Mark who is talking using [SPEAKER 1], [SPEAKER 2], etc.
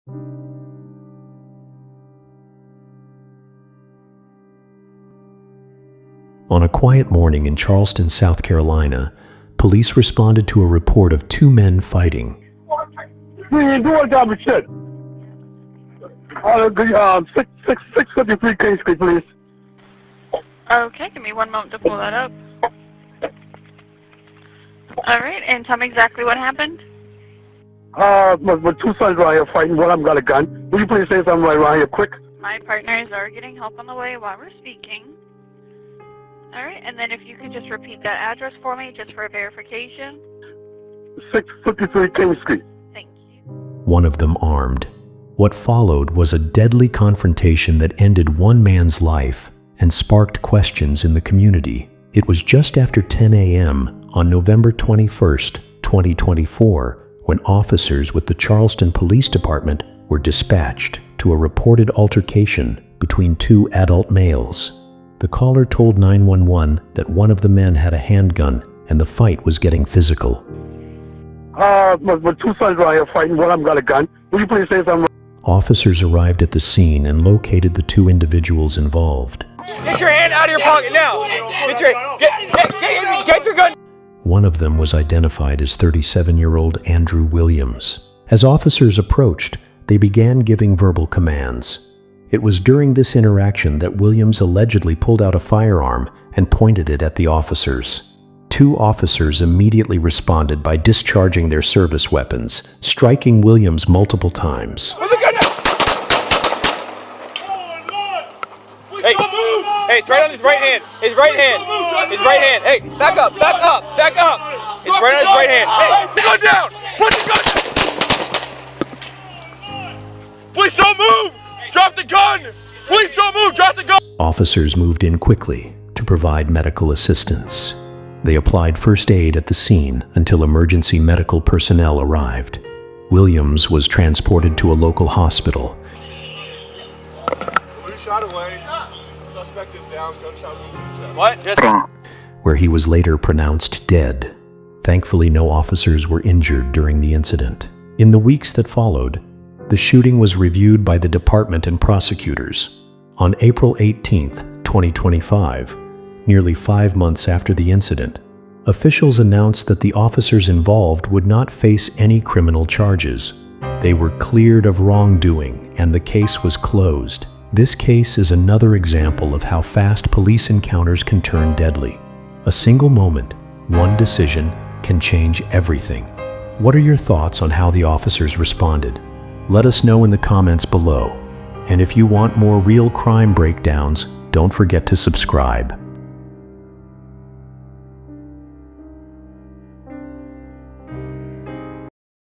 [SPEAKER 1] On a quiet morning in Charleston, South Carolina, police responded to a report of two men fighting.
[SPEAKER 2] We ain't doing garbage shit. 653 King Street, please.
[SPEAKER 3] Okay, give me one moment to pull that up. Alright, and tell me exactly what happened.
[SPEAKER 2] My two sons right here fighting. One of them got a gun. Will you please say something right around here quick?
[SPEAKER 3] My partners are getting help on the way while we're speaking. Alright, and then if you could just repeat that address for me, just for verification.
[SPEAKER 2] 653 King Street.
[SPEAKER 3] Thank you.
[SPEAKER 1] One of them armed. What followed was a deadly confrontation that ended one man's life and sparked questions in the community. It was just after 10 a.m. on November 21st, 2024, when officers with the Charleston Police Department were dispatched to a reported altercation between two adult males. The caller told 911 that one of the men had a handgun and the fight was getting physical.
[SPEAKER 2] My two sons right here fighting. One of them got a gun. Will you please say something?
[SPEAKER 1] Officers arrived at the scene and located the two individuals involved.
[SPEAKER 4] Get your hand out of your pocket now! Get your gun!
[SPEAKER 1] One of them was identified as 37-year-old Andrew Williams. As officers approached, they began giving verbal commands. It was during this interaction that Williams allegedly pulled out a firearm and pointed it at the officers. Two officers immediately responded by discharging their service weapons, striking Williams multiple times.
[SPEAKER 4] Hey, hey, it's right on his right hand. His right hand. His right hand. Hey, back up, back up, back up. It's right on his right hand. Hey, put the gun down. Put the gun down. Please don't move. Drop the gun. Please don't move. Drop the gun.
[SPEAKER 1] Officers moved in quickly to provide medical assistance. They applied first aid at the scene until emergency medical personnel arrived. Williams was transported to a local hospital.
[SPEAKER 4] Shot away. Suspect is down. Gunshot wound to the chest. What? Just
[SPEAKER 1] where he was later pronounced dead. Thankfully, no officers were injured during the incident. In the weeks that followed, the shooting was reviewed by the department and prosecutors. On April 18, 2025, nearly 5 months after the incident, officials announced that the officers involved would not face any criminal charges. They were cleared of wrongdoing, and the case was closed. This case is another example of how fast police encounters can turn deadly. A single moment, one decision, can change everything. What are your thoughts on how the officers responded? Let us know in the comments below. And if you want more real crime breakdowns, don't forget to subscribe.